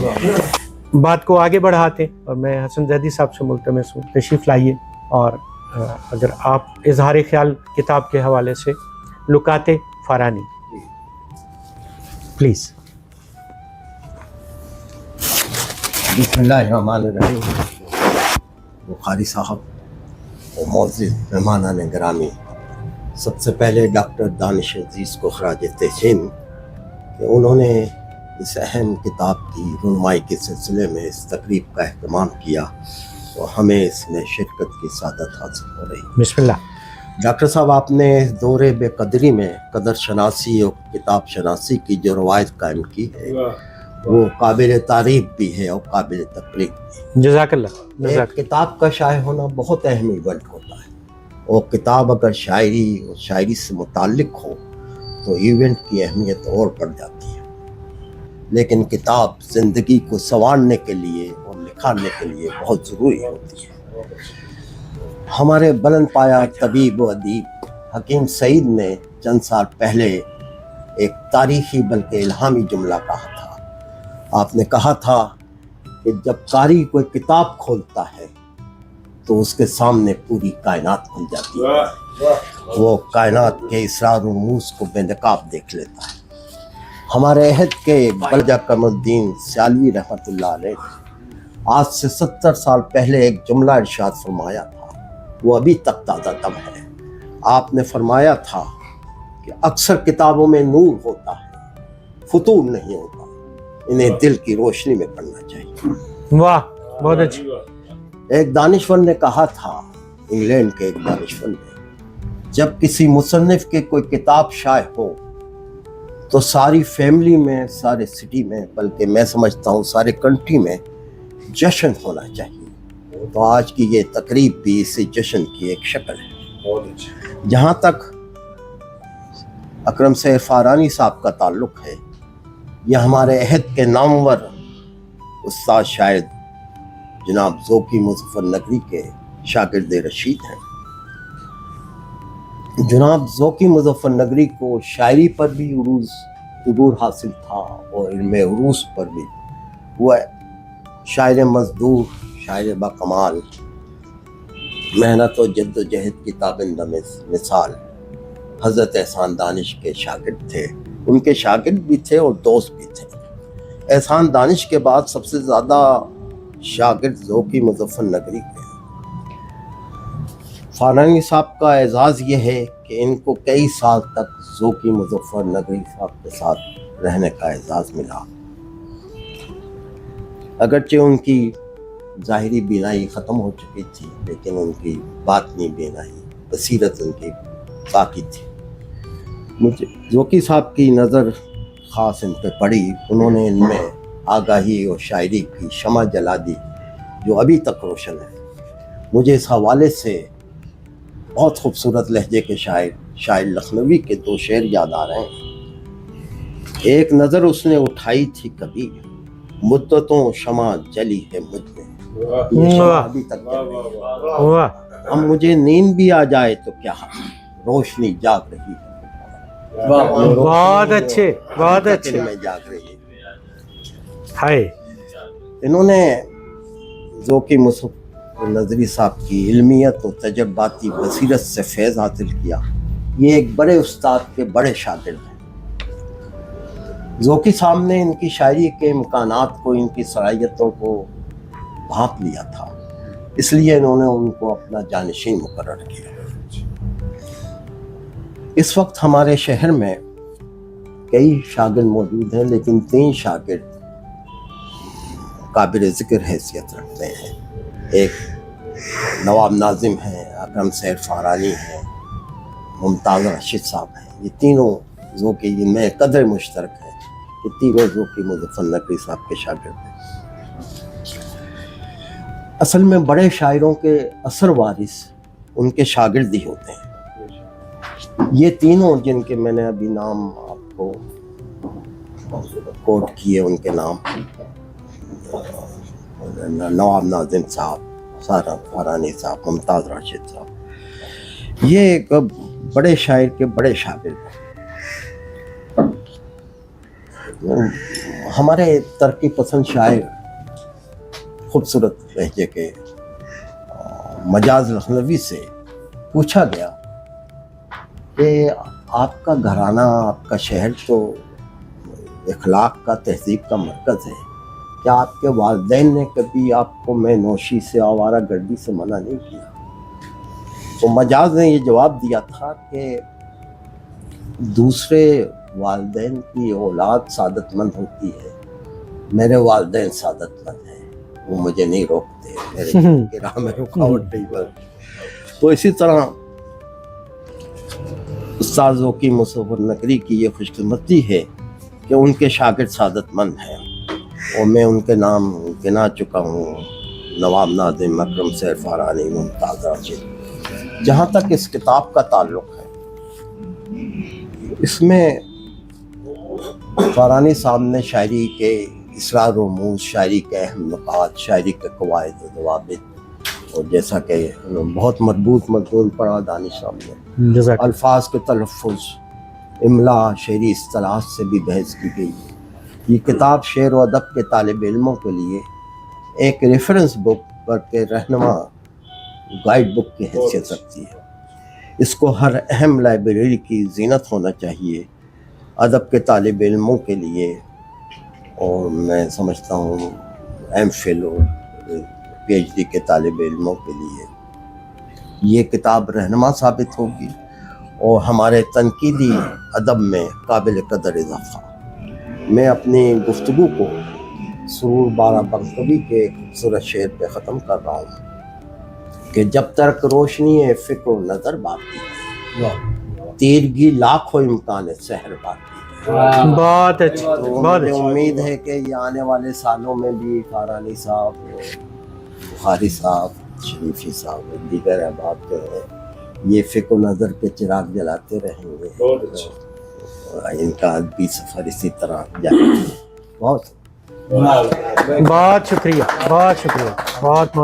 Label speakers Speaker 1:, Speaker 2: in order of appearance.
Speaker 1: बात को आगे बढ़ाते और मैं हसन जैदी साहब से मुल्तमस हूँ तशरीफ़ लाइए और अगर आप इजहार ख्याल किताब के हवाले से लुकाते फ़ारानी प्लीज़।
Speaker 2: बिस्मिल्लाहिर्रहमानिर्रहीम। बुखारी साहब और मोअज़्ज़िज़ मेहमानान गिरामी, सबसे पहले डॉक्टर दानिश अज़ीज़ को खराज तहसीन कि उन्होंने इस अहम किताब की रुनमाई के सिलसिले में इस तकरीब का अहतमाम किया तो हमें इसमें शिरकत की सादत हासिल हो रही।
Speaker 1: बिस्मिल्लाह।
Speaker 2: डॉक्टर साहब, आपने इस दौरे बेकदरी में कदर शनासी और किताब शनासी की जो रवायत कायम की है वो काबिल तारीफ भी है और काबिल तकरीब भी।
Speaker 1: जज़ाकल्लाह।
Speaker 2: एक किताब का शाये होना बहुत अहम इवेंट होता है और किताब अगर शायरी और शायरी से मुताल्लिक हो तो इवेंट की अहमियत और बढ़ जाती है। लेकिन किताब ज़िंदगी को संवारने के लिए और निखारने के लिए बहुत ज़रूरी होती है। हमारे बुलंद पाया तबीब व अदीब हकीम सईद ने चंद साल पहले एक तारीखी बल्कि इल्हामी जुमला कहा था। आपने कहा था कि जब कारी कोई किताब खोलता है तो उसके सामने पूरी कायनात खुल जाती है, वो कायनात के इसरार और रूमूस को बेनकाब देख लेता है। हमारे अहद के बलजा कमरुद्दीन सियालवी रहमतुल्लाह अलैह आज से 70 साल पहले एक जुमला इरशाद फरमाया था, वो अभी तक ताज़ा दम है। आपने फरमाया था कि अक्सर किताबों में नूर होता है, फुतूर नहीं होता, इन्हें दिल की रोशनी में पढ़ना चाहिए।
Speaker 1: वाह, बहुत अच्छी।
Speaker 2: एक दानिशवर ने कहा था, इंग्लैंड के एक दानिशवर ने, जब किसी मुसन्निफ के कोई किताब शाये हो तो सारी फैमिली में, सारे सिटी में, बल्कि मैं समझता हूँ सारे कंट्री में जश्न होना चाहिए। तो आज की ये तकरीब भी इसी जश्न की एक शक्ल है। जहाँ तक अकरम सैयद फ़ारानी साहब का ताल्लुक़ है, यह हमारे अहद के नामवर उस्ताद शायद जनाब ज़ोकी मुज़फ़्फ़र नगरी के शागिर्द रशीद हैं। जनाब ज़ोकी मुज़फ़्फ़र नगरी को शायरी पर भी उरूज़ हासिल था और इल्मे उरूज़ पर भी। वह शायर मज़दूर, शायर बाकमाल, मेहनत और जद्दोजहद की ताबिंदा मिसाल हज़रत एहसान दानिश के शागिर्द थे। उनके शागिर्द भी थे और दोस्त भी थे। एहसान दानिश के बाद सबसे ज़्यादा शागिर्द ज़ोकी मुज़फ़्फ़र नगरी के। फ़ारानी साहब का एजाज़ ये है कि इनको कई साल तक ज़ोकी मुज़फ़्फ़र नगरी साहब के साथ रहने का एजाज़ मिला। अगरचे उनकी ज़ाहिरी बीनाई ख़त्म हो चुकी थी, लेकिन उनकी बातनी बीनाई, बसीरत उनकी बाकी थी। मुझे ज़ोकी साहब की नज़र ख़ास इन पर पड़ी। उन्होंने इनमें आगाही और शायरी की शमा जला दी जो अभी तक रोशन है। मुझे इस हवाले से बहुत खूबसूरत लहजे के शायर लखनवी के 2 शेर याद आ रहे हैं। एक नज़र उसने उठाई थी कभी, मुद्दतों शमा जली है मुझ में, ये शमा अभी तक जल रही है। अब मुझे नींद भी आ जाए तो क्या, रोशनी जाग रही है।
Speaker 1: बहुत अच्छे, बहुत अच्छे
Speaker 2: में जाग रही है।
Speaker 1: हाय।
Speaker 2: इन्होंने ज़ोकी मुज़फ़्फ़र नज़री साहब की इल्मियत और तजर्बाती बसीरत से फैज़ हासिल किया। ये एक बड़े उस्ताद के बड़े शागिर्द हैं। ज़ोकी साहब ने इनकी शायरी के इम्कानात को, इनकी सलाहियतों को भांप लिया था, इसलिए इन्होंने उनको अपना जानिशीन मुकर्रर किया। इस वक्त हमारे शहर में कई शागिर्द मौजूद हैं, लेकिन 3 शागिर्द काबिल ज़िक्र हैसियत रखते हैं। एक नवाब नाज़िम हैं, अकरम सैयद फ़ारानी हैं, मुमताज़ रशीद साहब हैं। ये तीनों ज़ोकी में कदर मुश्तरक है, ये तीनों ज़ोकी मुज़फ़्फ़र नगरी साहब के शागिर्द हैं। असल में बड़े शायरों के असर वारिस उनके शागिर्द ही होते हैं। ये तीनों जिनके मैंने अभी नाम आपको कोट किए, उनके नाम नवाब नाज़िम साहब, फ़ारानी साहब, मुमताज़ रशीद साहब, ये एक बड़े शायर के बड़े शागिर्द हैं। हमारे तरक्की पसंद शायर खूबसूरत लहजे के मजाज लखनवी से पूछा गया कि आपका घराना, आपका शहर तो इखलाक का, तहजीब का मरकज़ है, क्या आपके वालिदैन ने कभी आपको मैं नोशी से, आवारा गर्दी से मना नहीं किया? तो मजाज ने ये जवाब दिया था कि दूसरे वालिदैन की औलाद सादतमंद होती है, मेरे वालिदैन सादतमंद हैं, वो मुझे नहीं रोकते, मेरे राह में रुकावट नहीं बनती। तो इसी तरह उस्ताद ज़ोकी मुसव्वर नकवी की ये खुशकिस्मती है कि उनके शागिर्द सादतमंद हैं और मैं उनके नाम गिना चुका हूँ, नवाब नाज़िम, अकरम सैर फ़ारानी, मुमताज़ राशिद। जहाँ तक इस किताब का ताल्लुक़ है, इसमें फ़ारानी साहब ने शायरी के इसरार रमूज़, शायरी के अहम नुकात, शायरी के क़वाइद व ज़वाबित, और जैसा कि बहुत मजबूत मज़मून पढ़ा दानिश साहब ने,
Speaker 1: जज़ाक
Speaker 2: अल्फाज के तलफ़ुज़, इमला, शेरी इस्तिलाह से भी बहस की गई। ये किताब शेर व अदब के तालिब इल्मों के लिए एक रेफरेंस बुक बल्कि रहनुमा गाइड बुक की हैसियत रखती है। इसको हर अहम लाइब्रेरी की ज़ीनत होना चाहिए अदब के तालिब इल्मों के लिए, और मैं समझता हूँ एमफिल और पीएचडी के तालिब इल्मों के लिए ये किताब रहनुमा साबित होगी और हमारे तनकीदी अदब में काबिल कदर इजाफ़ा। मैं अपनी गुफ्तगू को सुरूर बारा बख्तवी के खूबसूरत शेर पे ख़त्म कर रहा हूँ कि जब तक रोशनी है फ़िक्र नज़र बाकी है, तीरगी लाखों इम्कान सहर बाकी है।
Speaker 1: बहुत अच्छी,
Speaker 2: तो
Speaker 1: बहुत
Speaker 2: मुझे
Speaker 1: अच्छी।
Speaker 2: उम्मीद है कि ये आने वाले सालों में भी फ़ारानी साहब, बुखारी साहब, शरीफी साहब, दीगर अहबाब जो है ये फ़िक्र नज़र के चिराग जलाते रहेंगे।
Speaker 3: बहुत अच्छा।
Speaker 2: और इनका अदबी सफ़र इसी तरह जारी। बहुत
Speaker 1: बहुत शुक्रिया, बहुत शुक्रिया, बहुत